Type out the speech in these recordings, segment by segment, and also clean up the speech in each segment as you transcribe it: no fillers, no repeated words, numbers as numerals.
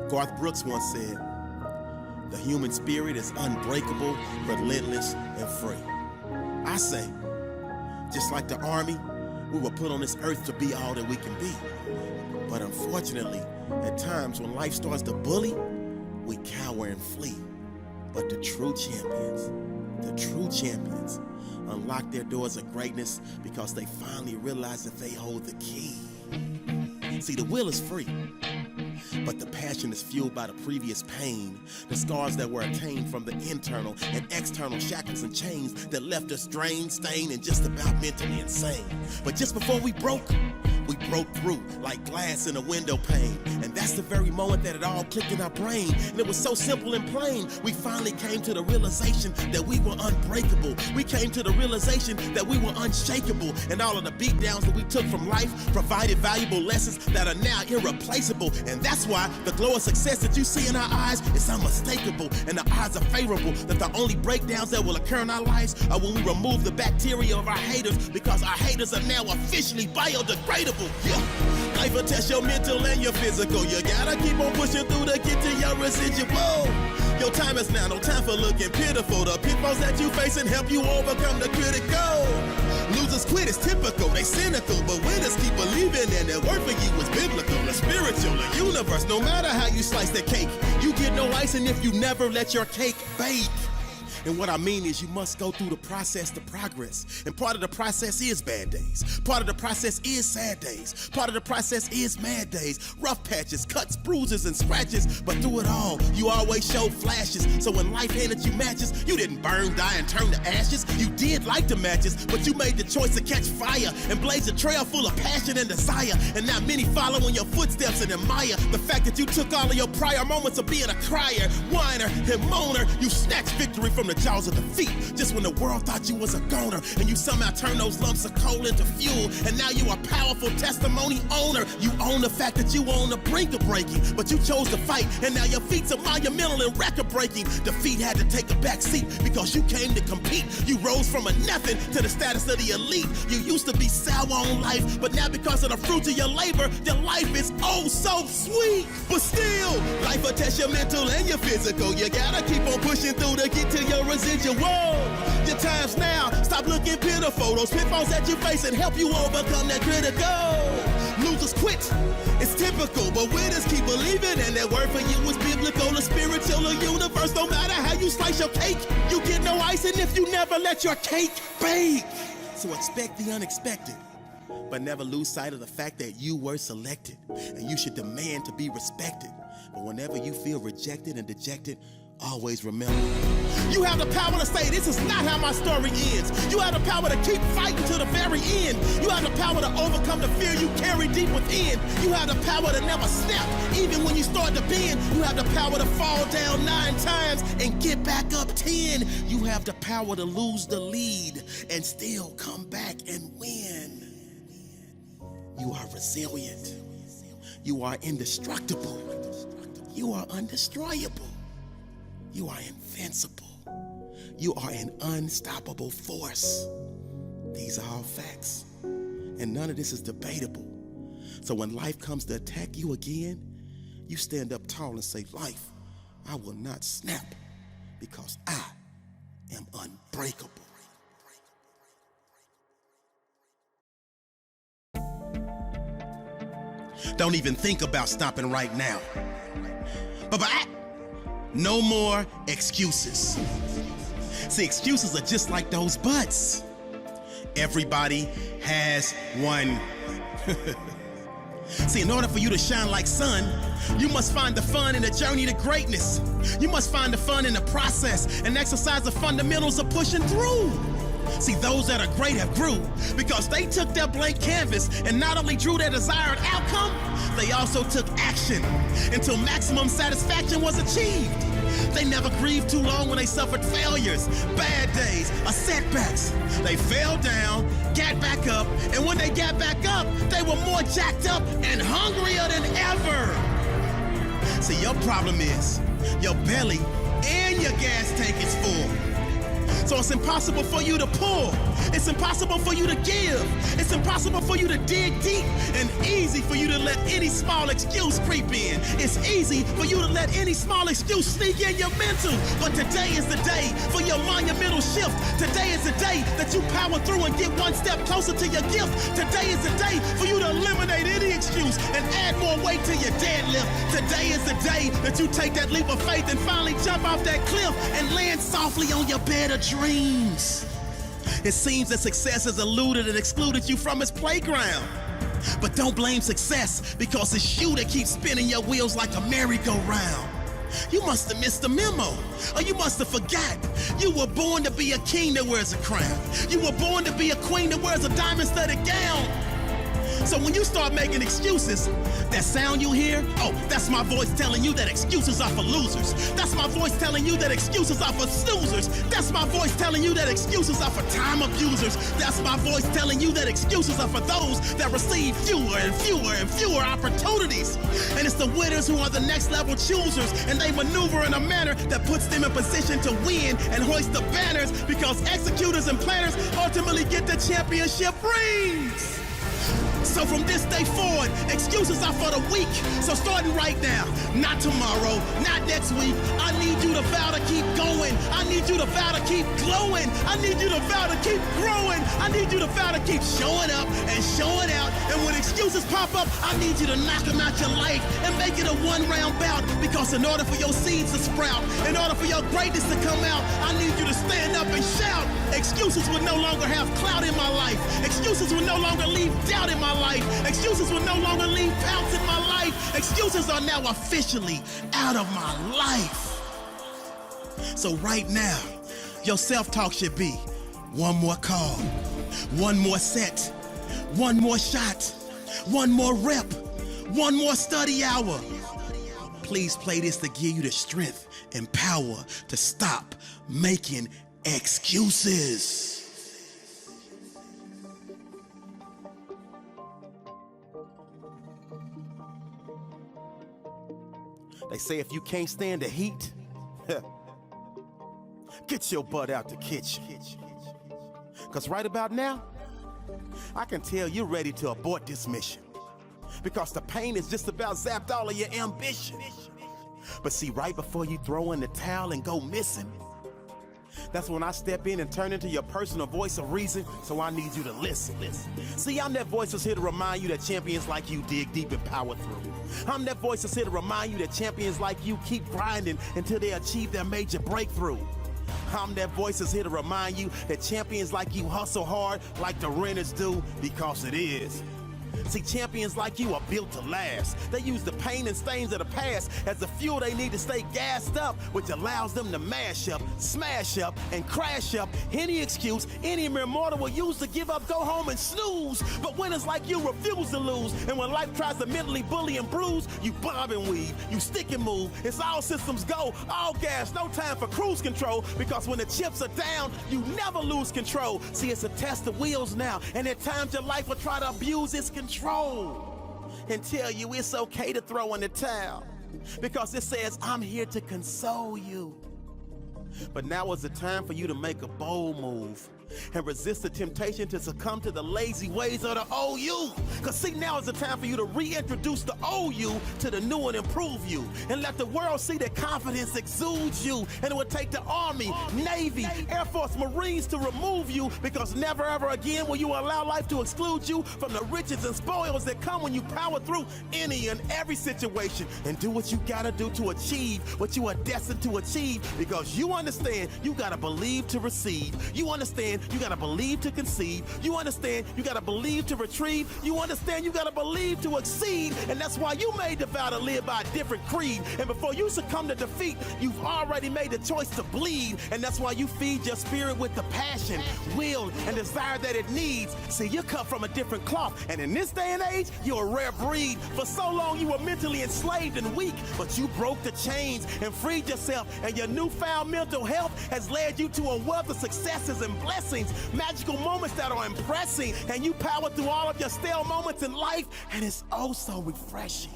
Garth Brooks once said, "The human spirit is unbreakable, relentless, and free." I say, just like the army, we were put on this earth to be all that we can be. But unfortunately, at times when life starts to bully, we cower and flee. But the true champions unlock their doors of greatness because they finally realize that they hold the key. See, the will is free, but the passion is fueled by the previous pain, the scars that were attained from the internal and external shackles and chains that left us drained, stained, and just about mentally insane. But just before we broke through like glass in a window pane. And that's the very moment that it all clicked in our brain. And it was so simple and plain. We finally came to the realization that we were unbreakable. We came to the realization that we were unshakable. And all of the beatdowns that we took from life provided valuable lessons that are now irreplaceable. And that's why the glow of success that you see in our eyes is unmistakable. And the odds are favorable that the only breakdowns that will occur in our lives are when we remove the bacteria of our haters, because our haters are now officially biodegradable. Yeah. Life will test your mental and your physical. You gotta keep on pushing through to get to your residual. Your time is now, no time for looking pitiful. The pitfalls that you face and help you overcome the critical. Losers quit, it's typical, they cynical, but winners keep believing, and their word for you is biblical, the spiritual, the universe. No matter how you slice the cake, you get no icing if you never let your cake bake. And what I mean is you must go through the process to progress. And part of the process is bad days. Part of the process is sad days. Part of the process is mad days. Rough patches, cuts, bruises, and scratches. But through it all, you always showed flashes. So when life handed you matches, you didn't burn, die, and turn to ashes. You did light the matches, but you made the choice to catch fire and blaze a trail full of passion and desire. And now many follow in your footsteps and admire the fact that you took all of your prior moments of being a crier, whiner, and moaner. You snatched victory from the jaws of defeat just when the world thought you was a goner, and you somehow turned those lumps of coal into fuel, and now you a powerful testimony owner. You own the fact that you were on the brink of breaking, but you chose to fight, and now your feats are monumental and record breaking. Defeat had to take a back seat because you came to compete. You rose from a nothing to the status of the elite. You used to be sour on life, but now because of the fruits of your labor, your life is oh so sweet. But still, life will test your mental and your physical. You gotta keep on pushing through to get to your residual. Your time's now, stop looking pitiful. Those pitfalls that you face and help you overcome that critical. Losers quit, it's typical, but winners keep believing, and that word for you is biblical, the spiritual, the universe. No matter how you slice your cake, you get no icing if you never let your cake bake. So expect the unexpected, but never lose sight of the fact that you were selected, and you should demand to be respected. But whenever you feel rejected and dejected, always remember, you have the power to say, this is not how my story ends. You have the power to keep fighting to the very end. You have the power to overcome the fear you carry deep within. You have the power to never snap, even when you start to bend. You have the power to fall down 9 times and get back up 10. You have the power to lose the lead and still come back and win. You are resilient. You are indestructible. You are undestroyable. You are invincible. You are an unstoppable force. These are all facts, and none of this is debatable. So when life comes to attack you again, you stand up tall and say, life, I will not snap, because I am unbreakable. Don't even think about stopping right now. But no more excuses. See, excuses are just like those buts. Everybody has one. See, in order for you to shine like sun, you must find the fun in the journey to greatness. You must find the fun in the process and exercise the fundamentals of pushing through. See, those that are great have grew because they took their blank canvas and not only drew their desired outcome, they also took action until maximum satisfaction was achieved. They never grieved too long when they suffered failures, bad days, or setbacks. They fell down, got back up, and when they got back up, they were more jacked up and hungrier than ever. See, your problem is your belly and your gas tank is full. So it's impossible for you to pull. It's impossible for you to give. It's impossible for you to dig deep, and easy for you to let any small excuse creep in. It's easy for you to let any small excuse sneak in your mental. But today is the day for your monumental shift. Today is the day that you power through and get one step closer to your gift. Today is the day for you to eliminate any excuse and add more weight to your deadlift. Today is the day that you take that leap of faith and finally jump off that cliff and land softly on your bed of dreams. It seems that success has eluded and excluded you from its playground. But don't blame success, because it's you that keeps spinning your wheels like a merry-go-round. You must have missed the memo, or you must have forgot. You were born to be a king that wears a crown. You were born to be a queen that wears a diamond-studded gown. So when you start making excuses, that sound you hear, oh, that's my voice telling you that excuses are for losers. That's my voice telling you that excuses are for snoozers. That's my voice telling you that excuses are for time abusers. That's my voice telling you that excuses are for those that receive fewer and fewer and fewer opportunities. And it's the winners who are the next level choosers, and they maneuver in a manner that puts them in position to win and hoist the banners, because executors and planners ultimately get the championship rings. So from this day forward, excuses are for the weak. So starting right now, not tomorrow, not next week, I need you to vow to keep going. I need you to vow to keep glowing. I need you to vow to keep growing. I need you to vow to keep showing up and showing out. And when excuses pop up, I need you to knock them out your life and make it a one-round bout. Because in order for your seeds to sprout, in order for your greatness to come out, I need you to stand up and shout. Excuses will no longer have clout in my life. Excuses will no longer leave doubt in my life. Excuses will no longer leave pounds in my life. Excuses are now officially out of my life. So right now, your self-talk should be one more call, one more set, one more shot, one more rep, one more study hour. Please play this to give you the strength and power to stop making excuses. They say if you can't stand the heat, get your butt out the kitchen. Because right about now, I can tell you're ready to abort this mission. Because the pain has just about zapped all of your ambition. But see, right before you throw in the towel and go missing, that's when I step in and turn into your personal voice of reason, so I need you to listen. See, I'm that voice that's here to remind you that champions like you dig deep and power through. I'm that voice that's here to remind you that champions like you keep grinding until they achieve their major breakthrough. I'm that voice that's here to remind you that champions like you hustle hard like the renters do, because it is. See, champions like you are built to last. They use the pain and stains of the past as the fuel they need to stay gassed up, which allows them to mash up, smash up, and crash up any excuse any mere mortal will use to give up, go home, and snooze. But winners like you refuse to lose, and when life tries to mentally bully and bruise, you bob and weave, you stick and move. It's all systems go, all gas, no time for cruise control, because when the chips are down, you never lose control. See, it's a test of wheels now, and at times your life will try to abuse its control and tell you it's okay to throw in the towel, because it says I'm here to console you. But now is the time for you to make a bold move and resist the temptation to succumb to the lazy ways of the old you. Because see, now is the time for you to reintroduce the old you to the new and improved you, and let the world see that confidence exudes you. And it would take the Army, Navy, Air Force, Marines to remove you, because never ever again will you allow life to exclude you from the riches and spoils that come when you power through any and every situation and do what you gotta do to achieve what you are destined to achieve. Because you understand you gotta believe to receive. You understand you gotta believe to conceive. You understand you gotta believe to retrieve. You understand you gotta believe to exceed. And that's why you made the vow to live by a different creed. And before you succumb to defeat, you've already made the choice to bleed. And that's why you feed your spirit with the passion, will, and desire that it needs. See, you cut from a different cloth, and in this day and age, you're a rare breed. For so long you were mentally enslaved and weak, but you broke the chains and freed yourself, and your newfound mental health has led you to a wealth of successes and blessings, magical moments that are impressing, and you power through all of your stale moments in life, and it's oh so refreshing.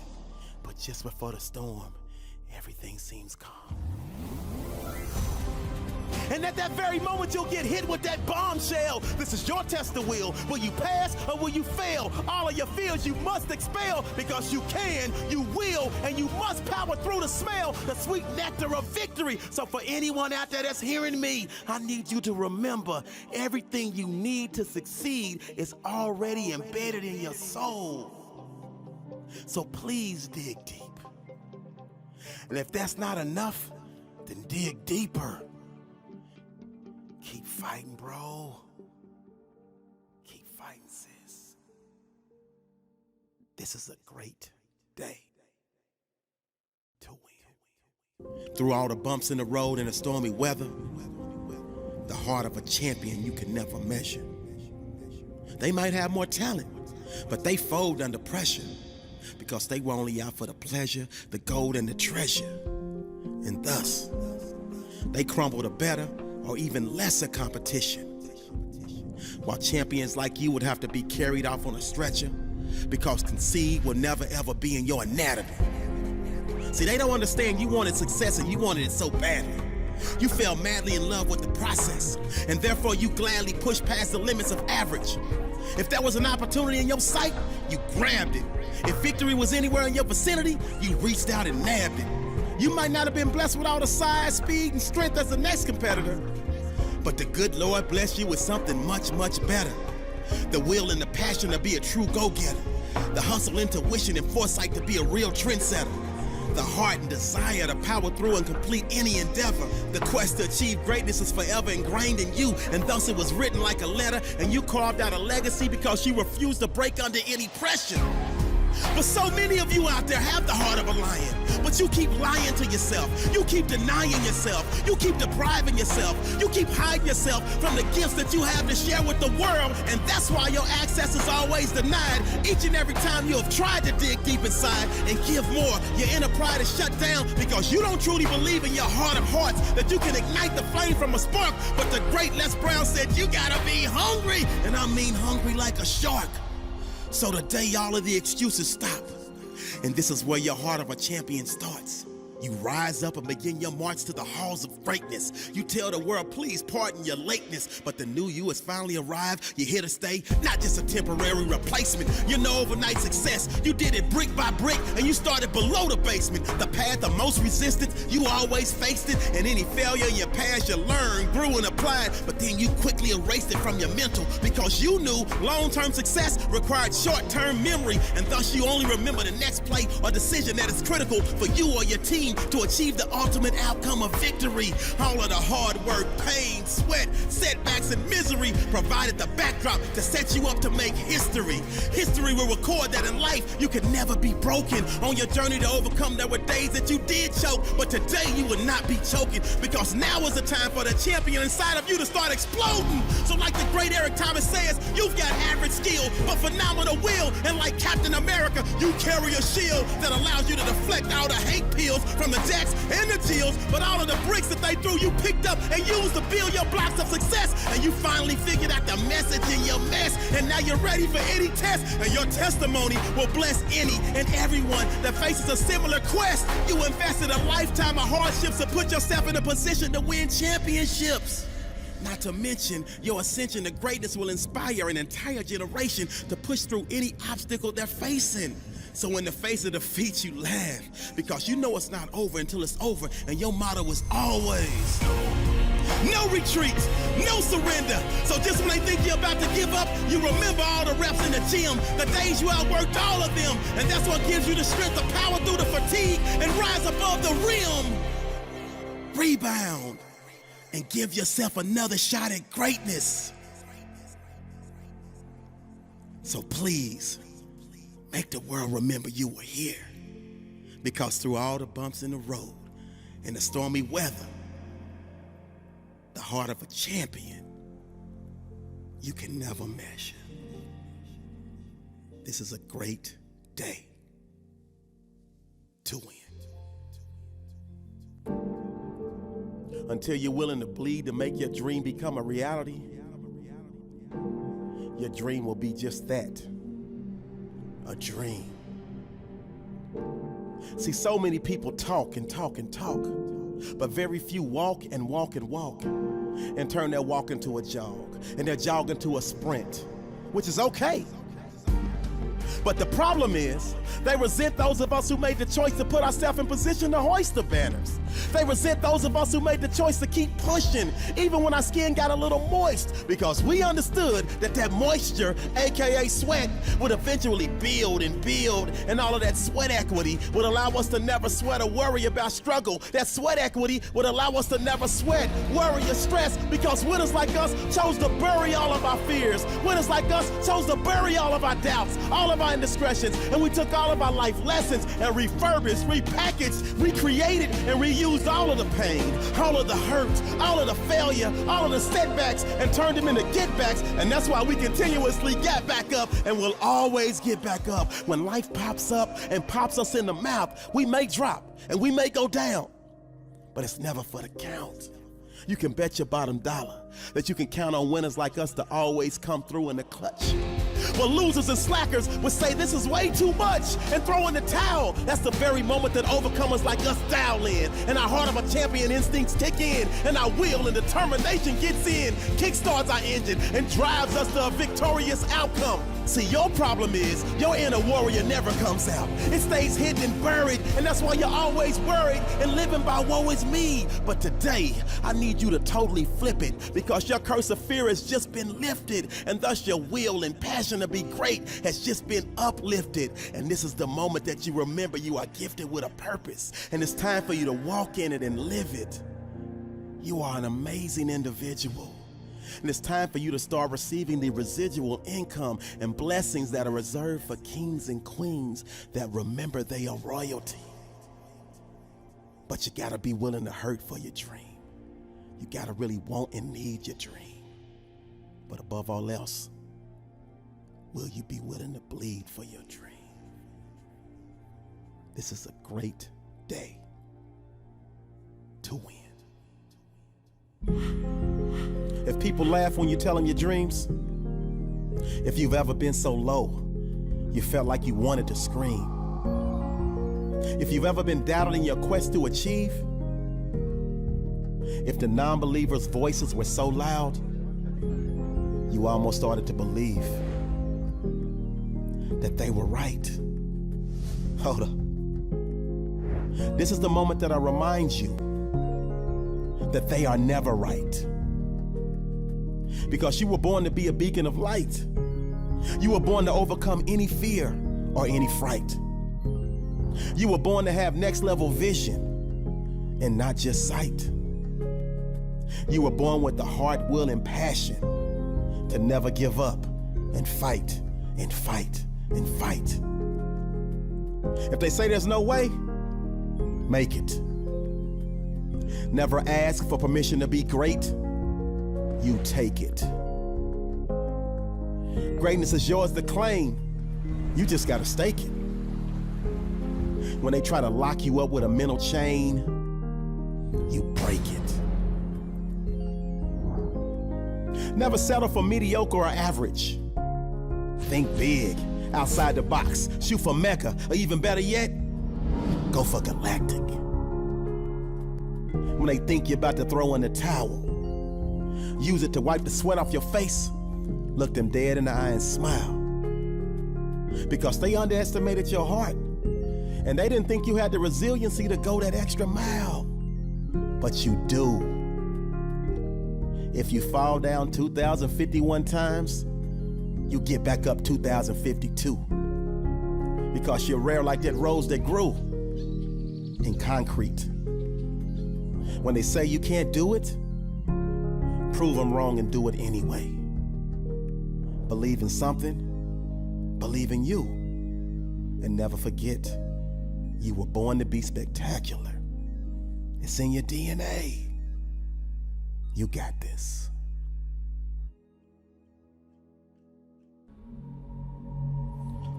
But just before the storm, everything seems calm. And at that very moment, you'll get hit with that bombshell. This is your test of will. Will you pass or will you fail? All of your fears you must expel, because you can, you will, and you must power through to smell the sweet nectar of victory. So for anyone out there that's hearing me, I need you to remember, everything you need to succeed is already embedded in your soul. So please dig deep. And if that's not enough, then dig deeper. Keep fighting, bro. Keep fighting, sis. This is a great day to win. Through all the bumps in the road and the stormy weather, the heart of a champion you can never measure. They might have more talent, but they fold under pressure, because they were only out for the pleasure, the gold, and the treasure. And thus, they crumble to better or even lesser competition. While champions like you would have to be carried off on a stretcher, because concede will never ever be in your anatomy. See, they don't understand you wanted success and you wanted it so badly. You fell madly in love with the process, and therefore you gladly pushed past the limits of average. If there was an opportunity in your sight, you grabbed it. If victory was anywhere in your vicinity, you reached out and nabbed it. You might not have been blessed with all the size, speed, and strength as the next competitor, but the good Lord blessed you with something much, much better. The will and the passion to be a true go-getter. The hustle, intuition, and foresight to be a real trendsetter. The heart and desire to power through and complete any endeavor. The quest to achieve greatness is forever ingrained in you, and thus it was written like a letter, and you carved out a legacy because you refused to break under any pressure. But so many of you out there have the heart of a lion, but you keep lying to yourself. You keep denying yourself. You keep depriving yourself. You keep hiding yourself from the gifts that you have to share with the world, and that's why your access is always denied. Each and every time you have tried to dig deep inside and give more, your inner pride is shut down because you don't truly believe in your heart of hearts that you can ignite the flame from a spark. But the great Les Brown said you gotta be hungry, and I mean hungry like a shark. So today, all of the excuses stop. And this is where your heart of a champion starts. You rise up and begin your march to the halls of greatness. You tell the world, please pardon your lateness, but the new you has finally arrived. You're here to stay, not just a temporary replacement. You're no overnight success. You did it brick by brick, and you started below the basement. The path of most resistance, you always faced it, and any failure in your past you learned, grew, and applied, but then you quickly erased it from your mental, because you knew long-term success required short-term memory, and thus you only remember the next play or decision that is critical for you or your team to achieve the ultimate outcome of victory. All of the hard work, pain, sweat, setbacks, and misery provided the backdrop to set you up to make history. History will record that in life you could never be broken. On your journey to overcome, there were days that you did choke, but today you will not be choking, because now is the time for the champion inside of you to start exploding. So like the great Eric Thomas says, you've got average skill, but phenomenal will, and like Captain America, you carry a shield that allows you to deflect all the hate pills from the Jacks and the Jills, but all of the bricks that they threw you picked up and used to build your blocks of success, and you finally figured out the message in your mess, and now you're ready for any test, and your testimony will bless any and everyone that faces a similar quest. You invested a lifetime of hardships to put yourself in a position to win championships. Not to mention, your ascension to greatness will inspire an entire generation to push through any obstacle they're facing. So in the face of defeat, you laugh, because you know it's not over until it's over, and your motto is always no retreat, no surrender. So just when they think you're about to give up, you remember all the reps in the gym, the days you outworked all of them, and that's what gives you the strength to power through the fatigue and rise above the rim. Rebound and give yourself another shot at greatness. So please, make the world remember you were here, because through all the bumps in the road and the stormy weather, the heart of a champion you can never measure. This is a great day to win. Until you're willing to bleed to make your dream become a reality, your dream will be just that, a dream. See, so many people talk and talk and talk, but very few walk and walk and walk. and turn their walk into a jog and their jog into a sprint, which is okay. But the problem is, they resent those of us who made the choice to put ourselves in position to hoist the banners. They resent those of us who made the choice to keep pushing, even when our skin got a little moist, because we understood that moisture, AKA sweat, would eventually build, and all of that sweat equity would allow us to never sweat or worry about struggle. That sweat equity would allow us to never sweat, worry, or stress, because winners like us chose to bury all of our fears. Winners like us chose to bury all of our doubts, all of our indiscretions, and we took all of our life lessons and refurbished, repackaged, recreated, and reused all of the pain, all of the hurt, all of the failure, all of the setbacks, and turned them into get-backs. And that's why we continuously get back up and will always get back up. When life pops up and pops us in the mouth, we may drop and we may go down, but it's never for the count. You can bet your bottom dollar that you can count on winners like us to always come through in the clutch. Well, losers and slackers would say this is way too much and throw in the towel. That's the very moment that overcomers like us dial in, and our heart of a champion instincts kick in, and our will and determination gets in, kickstarts our engine, and drives us to a victorious outcome. See, your problem is your inner warrior never comes out. It stays hidden and buried, and that's why you're always worried and living by woe is me. But today, I need you to totally flip it, because your curse of fear has just been lifted, and thus your will and passion to be great has just been uplifted. And this is the moment that you remember you are gifted with a purpose, and it's time for you to walk in it and live it. You are an amazing individual. And it's time for you to start receiving the residual income and blessings that are reserved for kings and queens that remember they are royalty. But you gotta be willing to hurt for your dream. You gotta really want and need your dream. But above all else, will you be willing to bleed for your dream? This is a great day to win. If people laugh when you tell them your dreams, if you've ever been so low, you felt like you wanted to scream, if you've ever been doubted in your quest to achieve, if the non-believers' voices were so loud, you almost started to believe that they were right. Hold up. This is the moment that I remind you that they are never right. Because you were born to be a beacon of light. You were born to overcome any fear or any fright. You were born to have next level vision and not just sight. You were born with the heart, will, and passion to never give up and fight and fight and fight. If they say there's no way, make it. Never ask for permission to be great. You take it. Greatness is yours to claim. You just gotta stake it. When they try to lock you up with a mental chain, you break it. Never settle for mediocre or average. Think big, outside the box, shoot for Mecca, or even better yet, go for galactic. When they think you're about to throw in the towel, use it to wipe the sweat off your face, look them dead in the eye and smile. Because they underestimated your heart, and they didn't think you had the resiliency to go that extra mile. But you do. If you fall down 2,051 times, you get back up 2,052. Because you're rare like that rose that grew in concrete. When they say you can't do it, prove them wrong and do it anyway. Believe in something, believe in you, and never forget, you were born to be spectacular. It's in your DNA. You got this.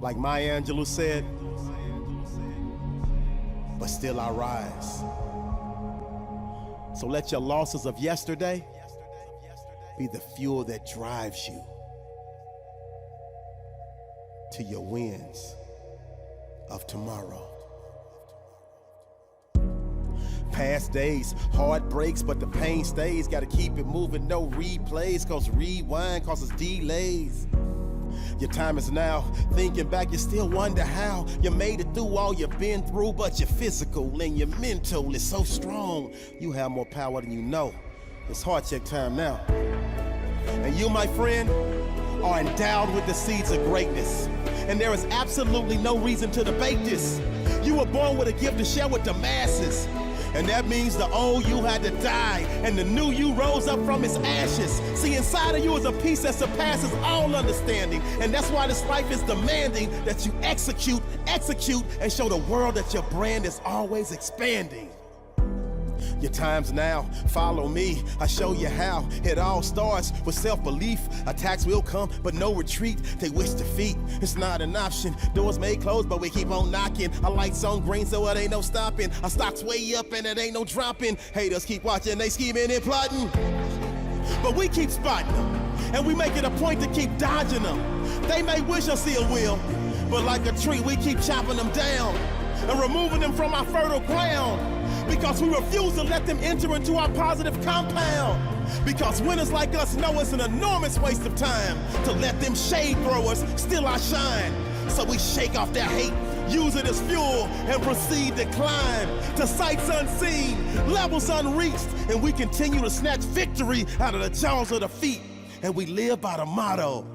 Like Maya Angelou said, but still I rise. So let your losses of yesterday be the fuel that drives you to your wins of tomorrow. Past days, heartbreaks, but the pain stays. Gotta keep it moving, no replays, cause rewind causes delays. Your time is now. Thinking back, you still wonder how you made it through all you've been through, but your physical and your mental is so strong. You have more power than you know. It's heart check time now. And you, my friend, are endowed with the seeds of greatness. And there is absolutely no reason to debate this. You were born with a gift to share with the masses. And that means the old you had to die, and the new you rose up from its ashes. See, inside of you is a peace that surpasses all understanding. And that's why this life is demanding that you execute, and show the world that your brand is always expanding. Your time's now, follow me, I show you how. It all starts with self-belief. Attacks will come, but no retreat. They wish defeat, it's not an option. Doors may close, but we keep on knocking. Our lights on green, so it ain't no stopping. Our stock's way up and it ain't no dropping. Haters keep watching, they scheming and plotting. But we keep spotting them, and we make it a point to keep dodging them. They may wish us ill will, but like a tree, we keep chopping them down and removing them from our fertile ground. Because we refuse to let them enter into our positive compound. Because winners like us know it's an enormous waste of time to let them shade throwers steal our shine. So we shake off their hate, use it as fuel, and proceed to climb to sights unseen, levels unreached, and we continue to snatch victory out of the jaws of defeat. And we live by the motto,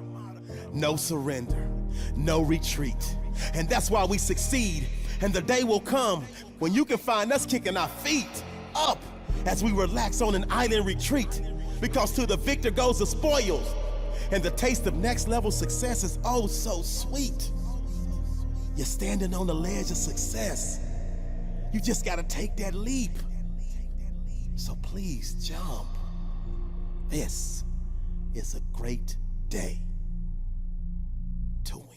no surrender, no retreat. And that's why we succeed. And the day will come when you can find us kicking our feet up as we relax on an island retreat. Because to the victor goes the spoils, and the taste of next level success is oh so sweet. You're standing on the ledge of success. You just gotta take that leap. So please jump. This is a great day to win.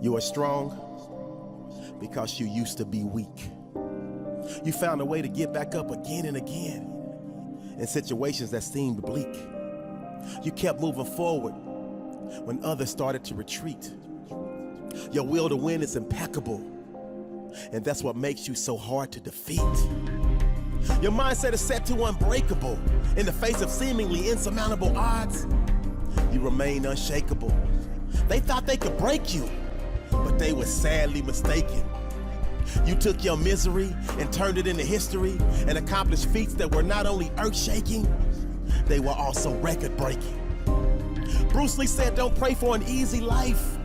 You are strong because you used to be weak. You found a way to get back up again and again in situations that seemed bleak. You kept moving forward when others started to retreat. Your will to win is impeccable, and that's what makes you so hard to defeat. Your mindset is set to unbreakable. In the face of seemingly insurmountable odds, you remain unshakable. They thought they could break you, but they were sadly mistaken. You took your misery and turned it into history and accomplished feats that were not only earth-shaking, they were also record-breaking. Bruce Lee said, don't pray for an easy life.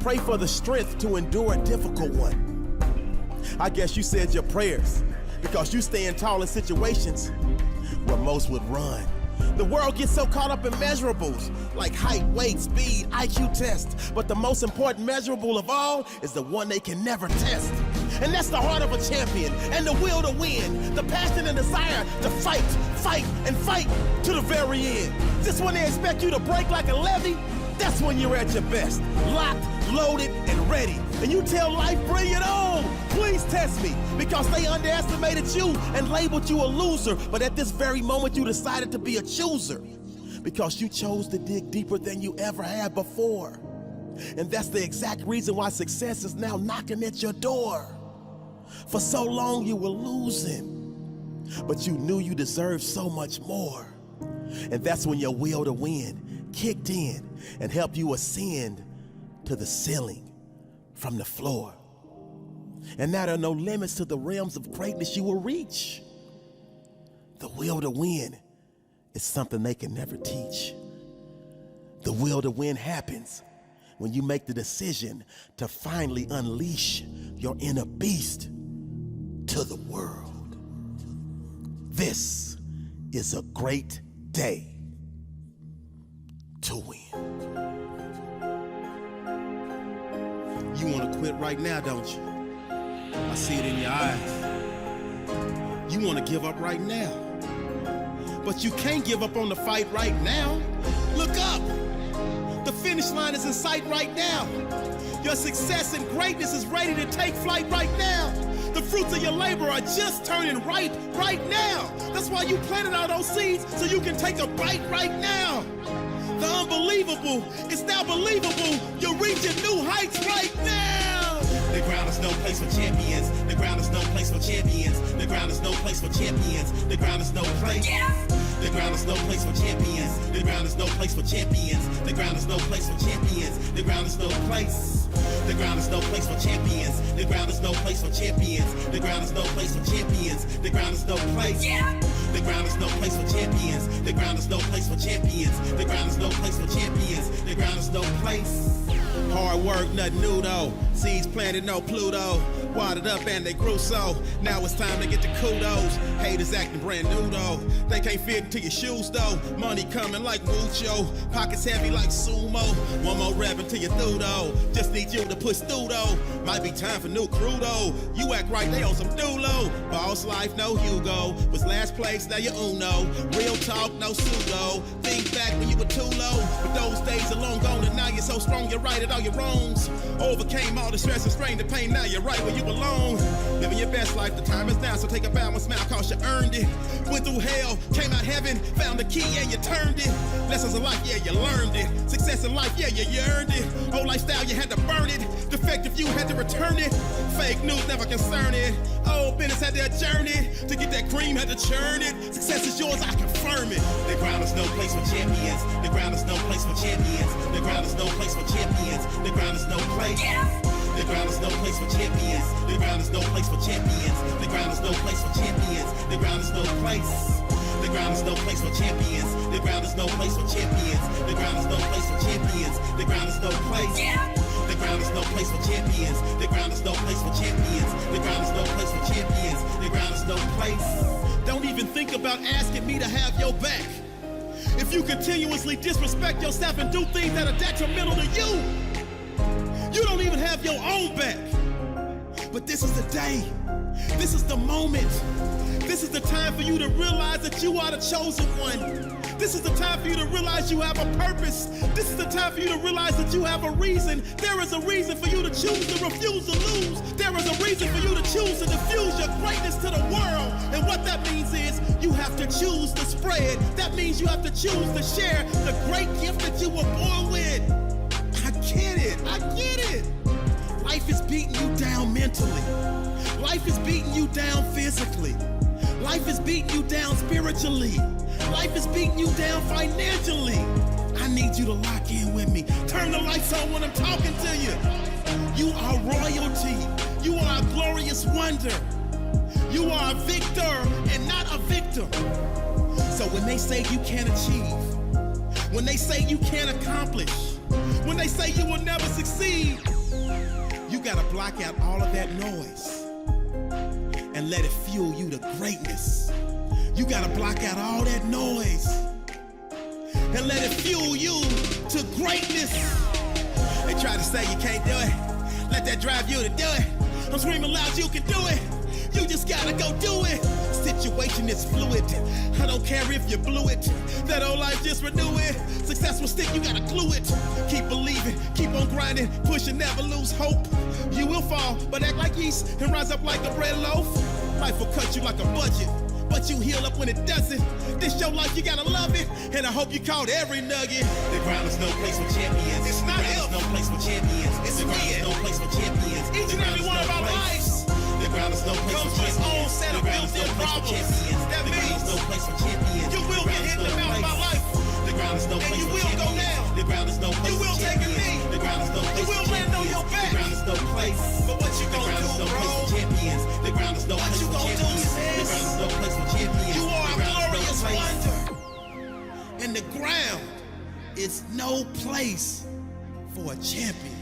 Pray for the strength to endure a difficult one. I guess you said your prayers because you stand tall in situations where most would run. The world gets so caught up in measurables like height, weight, speed, IQ tests. But the most important measurable of all is the one they can never test. And that's the heart of a champion and the will to win. The passion and desire to fight, and fight to the very end. Just when they expect you to break like a levee, that's when you're at your best. Locked, loaded, and ready. And you tell life, bring it on. Please test me, because they underestimated you and labeled you a loser. But at this very moment, you decided to be a chooser because you chose to dig deeper than you ever had before. And that's the exact reason why success is now knocking at your door. For so long, you were losing, but you knew you deserved so much more. And that's when your will to win kicked in and helped you ascend to the ceiling from the floor. And now there are no limits to the realms of greatness you will reach. The will to win is something they can never teach. The will to win happens when you make the decision to finally unleash your inner beast to the world. This is a great day to win. You want to quit right now, don't you? I see it in your eyes. You want to give up right now. But you can't give up on the fight right now. Look up. The finish line is in sight right now. Your success and greatness is ready to take flight right now. The fruits of your labor are just turning ripe right now. That's why you planted all those seeds, so you can take a bite right now. The unbelievable is now believable. You're reaching new place for champions. The ground is no place for champions. The ground is no place for champions. The ground is no place. The ground is no place for champions. The ground is no place for champions. The ground is no place for champions. The ground is no place. The ground is no place for champions. The ground is no place for champions. The ground is no place for champions. The ground is no place. The ground is no place for champions. The ground is no place for champions. The ground is no place for champions. The ground is no place. Hard work, nothing new though. Seeds planted, no Pluto. Watered up and they grew so. Now it's time to get the kudos. Haters acting brand new though. They can't fit into your shoes though. Money coming like mucho. Pockets heavy like sumo. One more rev until you're through though. Just need you to push through though. Might be time for new crew though. You act right, they on some dulo. Boss life, no Hugo. Was last place, now you're Uno. Real talk, no pseudo. Think back when you were too low. But those days are long gone and now you're so strong, you're right at all your wrongs. Overcame all the stress and strain, the pain, now you're right where you belong. Living your best life, the time is now, so take a bow and smile, cause you earned it. Went through hell, came out heaven, found the key, yeah, you turned it. Lessons of life, yeah, you learned it. Success in life, yeah, you earned it. Old lifestyle, you had to burn it. Defective, you had to return it. Fake news, never concern it. Old business had to adjourn it. To get that cream, had to churn it. Success is yours, I confirm it. The ground is no place for champions. The ground is no place for champions. The ground is no place for champions. The ground is no place. The ground is no place for champions. The ground is no place for champions. The ground is no place for champions. The ground is no place. The ground is no place for champions. The ground is no place for champions. The ground is no place for champions. The ground is no place. The ground is no place for champions. The ground is no place for champions. The ground is no place for champions. The ground is no place. Don't even think about asking me to have your back. If you continuously disrespect yourself and do things that are detrimental to you, you don't even have your own back. But this is the day. This is the moment. This is the time for you to realize that you are the chosen one. This is the time for you to realize you have a purpose. This is the time for you to realize that you have a reason. There is a reason for you to choose to refuse to lose. There is a reason for you to choose to diffuse your greatness to the world. And what that means is you have to choose to spread. That means you have to choose to share the great gift that you were born with. I get it. I get it. Life is beating you down mentally. Life is beating you down physically. Life is beating you down spiritually. Life is beating you down financially. I need you to lock in with me. Turn the lights on when I'm talking to you. You are royalty. You are a glorious wonder. You are a victor and not a victim. So when they say you can't achieve, when they say you can't accomplish, when they say you will never succeed, you gotta block out all of that noise and let it fuel you to greatness. You gotta block out all that noise and let it fuel you to greatness. They try to say you can't do it. Let that drive you to do it. I'm screaming loud, you can do it. You just gotta go do it. Situation is fluid. I don't care if you blew it. That old life, just renew it. Success will stick, you gotta glue it. Keep believing, keep on grinding, pushing, never lose hope. You will fall, but act like yeast and rise up like a bread loaf. Life will cut you like a budget, but you heal up when it doesn't. This your life, you gotta love it, and I hope you caught every nugget. The ground is no place for champions. It's not if. No place for champions. It's when. No place for champions. Each and every one of our lives. The ground is no place for champions. Own set of built-in problems. That means no place for champions. You will get hit in the mouth by life. The ground is no place for champions. And you will go down. The ground is no place for champions. You will take a knee. The ground is no place for champions. You will land on your back. The ground is no place. But what you gonna do, bro? Champions. The ground is no place for champions. The ground is no place for champions. You are a glorious wonder. And the ground is no place for a champion.